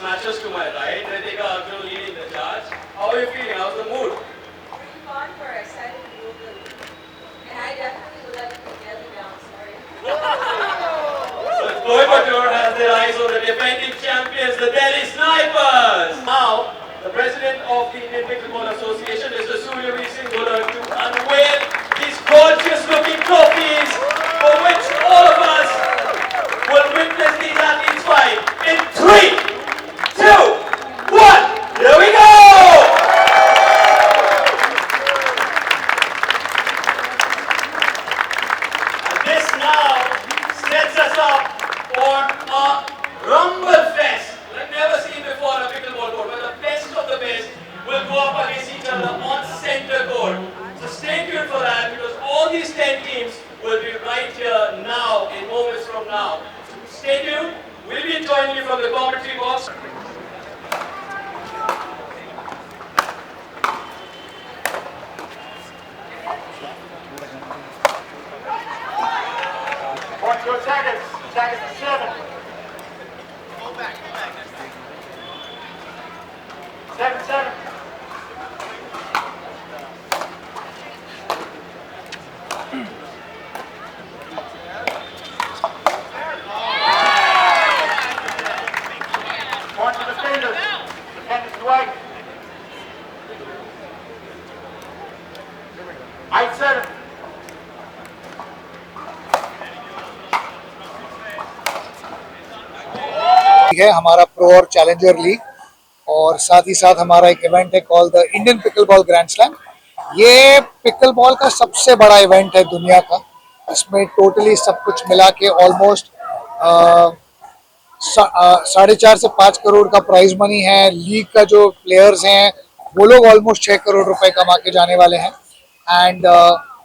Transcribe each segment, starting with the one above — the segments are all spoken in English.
matches to my right. Ritika Arjun leading the charge. How are you feeling? How's the mood? Pretty fun for a excited to move the league. And I definitely would like to get it down, sorry. So Coimbatore has their eyes on the defending champions, the Delhi Snipers. Now, the president of the Indian Pickleball Association, Mr. Suryaveer Singh Gullar, to unveil these gorgeous-looking trophies for which all of us will witness these athletes fight in 3, 2, 1. Here we go! And this now sets us up for a Rumble Fest. I've never seen before a pickleball court where the best of the best will go up against each other on center court. So stay tuned for that because all these 10 teams will be right here now in moments from now. Stay tuned. We'll be joining you from the commentary box. Point to attackers. Attackers to 7. 7-7. Point to defenders. Defenders to 8. 8-7. है हमारा pro और challenger league और साथ ही साथ हमारा एक event है called the Indian pickleball grand slam. ये पिकलबॉल का सबसे बड़ा इवेंट है दुनिया का। इसमें टोटली सब कुछ मिला के ऑलमोस्ट 4.5 से 5 करोड़ का प्राइज मनी है। लीग का जो प्लेयर्स हैं वो लोग ऑलमोस्ट 6 करोड़ रुपए कमा के जाने वाले हैं। And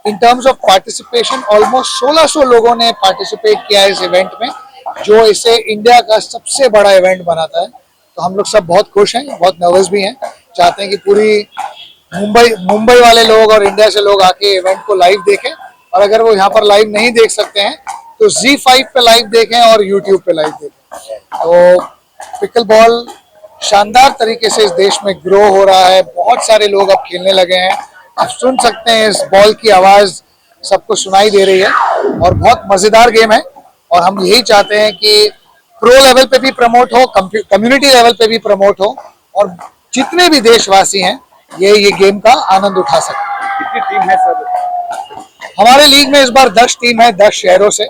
in terms of participation almost 1600 लोगों ने पार्टिसिपेट किया है इस इवेंट में, जो इसे इंडिया का सबसे बड़ा इवेंट बनाता है। तो हम लोग सब बहुत खुश हैं, बहुत नर्वस भी हैं, चाहते हैं कि पूरी मुंबई वाले लोग और इंडिया से लोग आके इवेंट को लाइव देखें। और अगर वो यहाँ पर लाइव नहीं देख सकते हैं तो Z5 पे लाइव देखें और YouTube पे लाइव देखें। तो पिकलबॉल शानदार तरीके से इस देश में ग्रो हो रहा है। बहुत सारे लोग अब खेलने लगे हैं। आप सुन सकते हैं इस बॉल की आवाज़ सबको सुनाई दे रही है और बहुत मज़ेदार गेम है। और हम यही चाहते हैं कि प्रो लेवल पे भी प्रमोट हो, कम्युनिटी लेवल पे भी प्रमोट हो और जितने भी देशवासी हैं ये गेम का आनंद उठा सकें। कितनी टीम है सर? हमारे लीग में इस बार 10 टीम है 10 शहरों से।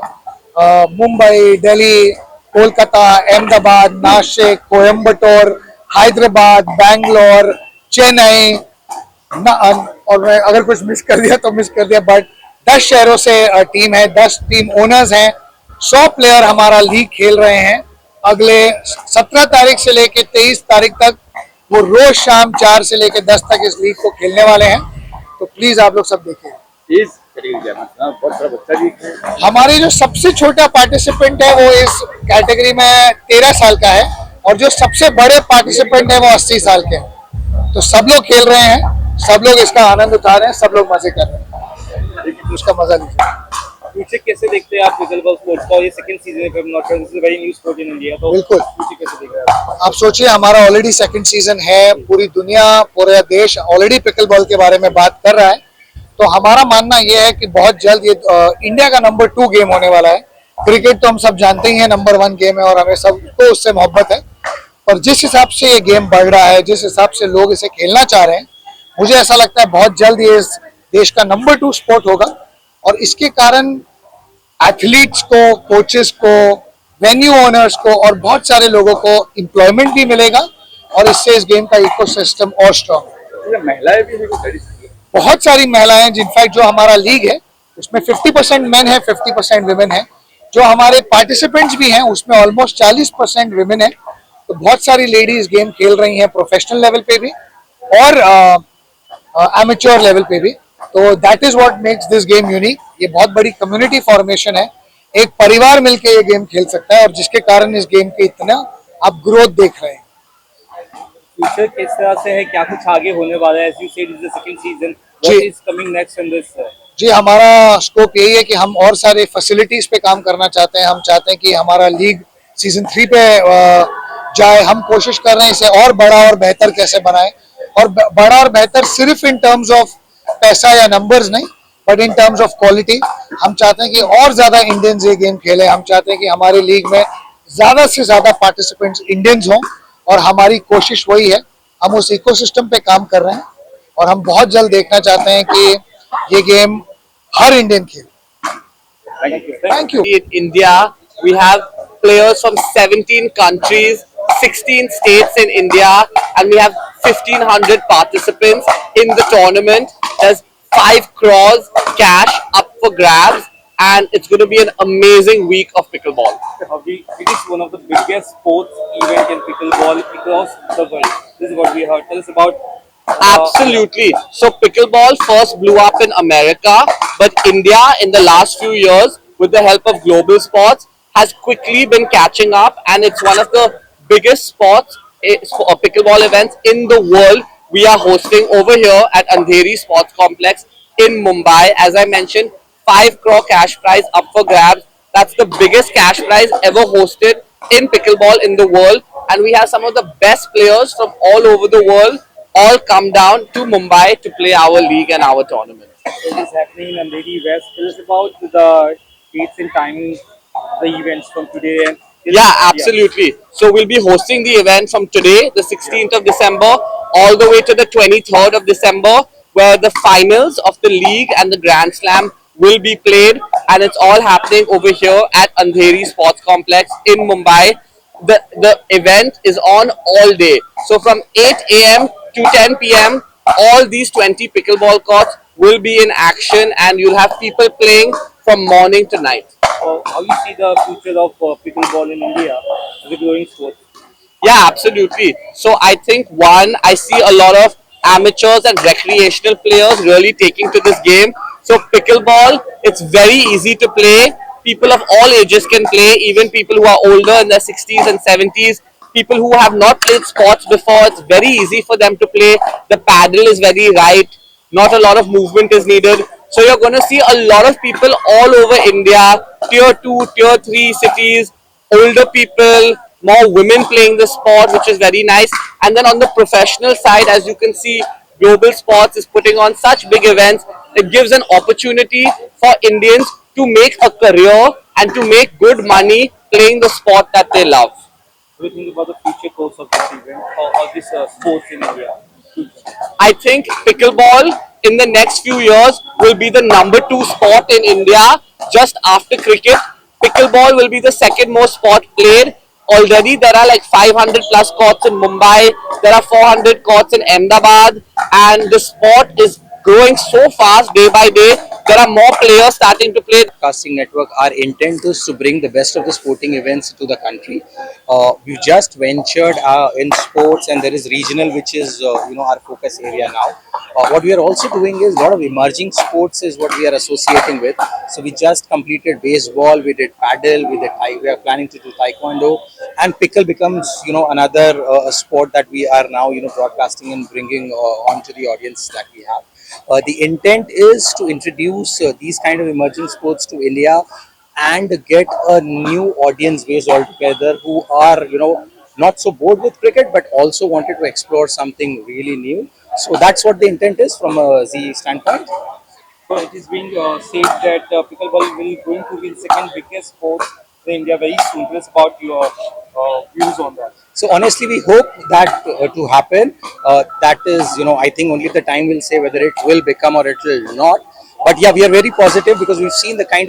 मुंबई, दिल्ली, कोलकाता, अहमदाबाद, नासिक, कोयम्बटूर, हैदराबाद, बैंगलोर, चेन्नई और मैं अगर कुछ मिस कर दिया तो मिस कर दिया, बट 10 शहरों से टीम है, 10 टीम ओनर्स हैं। 100 प्लेयर हमारा लीग खेल रहे हैं। अगले 17 तारीख से लेके 23 तारीख तक वो रोज शाम 4 से लेके 10 तक इस लीग को खेलने वाले हैं। तो प्लीज आप लोग सब देखिए। बहुत सारा बच्चा भी है। हमारे जो सबसे छोटा पार्टिसिपेंट है वो इस कैटेगरी में 13 साल का है और जो सबसे बड़े पार्टिसिपेंट है वो 80 साल के हैं। तो सब लोग खेल रहे हैं, सब लोग इसका आनंद उठा रहे हैं, सब लोग मजे कर रहे हैं। उसका मजा लीजिए। फ्यूचर कैसे देखते हैं आप पिकलबॉल स्पोर्ट्स का? ये सेकंड सीजन है, this is very new sport in India. तो बिल्कुल फ्यूचर कैसे देख रहे हैं आप सोचिए, हमारा ऑलरेडी सेकंड सीजन है। पूरी दुनिया, पूरा देश ऑलरेडी पिकलबॉल के बारे में बात कर रहा है। तो हमारा मानना यह है कि बहुत जल्द ये इंडिया का नंबर 2 गेम होने वाला है। क्रिकेट तो हम सब जानते ही हैं नंबर 1 गेम है और हमें सबको उससे मोहब्बत है। पर जिस हिसाब से ये गेम बढ़ रहा है, जिस हिसाब से लोग इसे खेलना चाह रहे हैं, मुझे ऐसा लगता है बहुत जल्द ये इस देश का नंबर 2 स्पोर्ट होगा। और इसके कारण एथलीट्स को, कोचेस को, वेन्यू ओनर्स को और बहुत सारे लोगों को एम्प्लॉयमेंट भी मिलेगा और इससे इस गेम का इकोसिस्टम और स्ट्रॉन्ग। महिलाएं भी हैं, बहुत सारी महिलाएं, इनफैक्ट जो हमारा लीग है उसमें 50% मेन है, 50% विमेन है। जो हमारे पार्टिसिपेंट्स भी हैं उसमें ऑलमोस्ट 40% विमेन है। तो बहुत सारी लेडीज गेम खेल रही हैं, प्रोफेशनल लेवल पे भी और एमेच्योर लेवल पे भी। तो that is what makes this game unique. ये बहुत बड़ी कम्युनिटी फॉर्मेशन है, एक परिवार मिलकर ये गेम खेल सकता है और जिसके कारण इस गेम के इतना आप ग्रोथ देख रहे हैं। फ्यूचर किस तरह से है, क्या कुछ आगे होने वाला है? As you said is the second season, what is coming next in this? जी, हमारा स्कोप यही है कि हम और सारे फैसिलिटीज पे काम करना चाहते हैं। हम चाहते हैं कि हमारा लीग सीजन 3 पे जाए, हम कोशिश कर रहे हैं इसे और बड़ा और बेहतर कैसे बनाएं, और बड़ा और बेहतर सिर्फ इन टर्म्स ऑफ पैसा या नंबर्स नहीं, but in terms of quality. हम चाहते हैं कि और ज्यादा इंडियंस ये गेम खेले, हम चाहते हैं कि हमारी लीग में ज्यादा से ज्यादा पार्टिसिपेंट्स इंडियंस हों, और हमारी कोशिश वही है। हम उस इकोसिस्टम पे काम कर रहे हैं और हम बहुत जल्द देखना चाहते हैं कि ये गेम हर इंडियन खेले। Thank you. Thank you. In India, we have players from 17 countries, 16 states in India, and we have 1,500 participants in the tournament. There's 5 crores cash up for grabs, and it's going to be an amazing week of pickleball. It is one of the biggest sports event in pickleball across the world. This is what we heard. Tell us about. Absolutely. So pickleball first blew up in America, but India in the last few years, with the help of global sports, has quickly been catching up, and it's one of the biggest sports pickleball events in the world. We are hosting over here at Andheri Sports Complex in Mumbai. As I mentioned, 5 crore cash prize up for grabs. That's the biggest cash prize ever hosted in pickleball in the world, and we have some of the best players from all over the world all come down to Mumbai to play our league and our tournament. It is happening in Andheri West. Tell us about the dates and timings, the events from today. And Yeah, absolutely. So we'll be hosting the event from today, the 16th of December, all the way to the 23rd of December, where the finals of the league and the Grand Slam will be played, and it's all happening over here at Andheri Sports Complex in Mumbai. The event is on all day. So from 8 a.m. to 10 p.m., all these 20 pickleball courts will be in action, and you'll have people playing from morning to night. How you see the future of pickleball in India as a growing sport? Yeah, absolutely. So I think one, I see a lot of amateurs and recreational players really taking to this game. So pickleball, it's very easy to play. People of all ages can play, even people who are older in their 60s and 70s. People who have not played sports before, it's very easy for them to play. The paddle is very right. Not a lot of movement is needed. So you're going to see a lot of people all over India, tier 2, tier 3 cities, older people, more women playing the sport, which is very nice. And then on the professional side, as you can see, Global Sports is putting on such big events. It gives an opportunity for Indians to make a career and to make good money playing the sport that they love. What do you think about the future course of this event or this sports in India? I think pickleball in the next few years will be the number 2 sport in India, just after cricket. Pickleball will be the second most sport played. Already there are like 500 plus courts in Mumbai, there are 400 courts in Ahmedabad, and the sport is growing so fast day by day. There are more players starting to play. Broadcasting network, our intent is to bring the best of the sporting events to the country. We just ventured in sports, and there is regional, which is our focus area now. What we are also doing is a lot of emerging sports is what we are associating with. So we just completed baseball, we did paddle, we are planning to do taekwondo, and pickle becomes another sport that we are now broadcasting and bringing onto the audience that we have. The intent is to introduce these kind of emerging sports to India and get a new audience base altogether who are, not so bored with cricket but also wanted to explore something really new. So that's what the intent is from a Z standpoint. So it is being said that pickleball will going to be the second biggest sport in India very soon. Tell us about your views on that. So honestly, we hope that to happen. That is, I think only the time will say whether it will become or it will not. But yeah, we are very positive because we've seen the kind of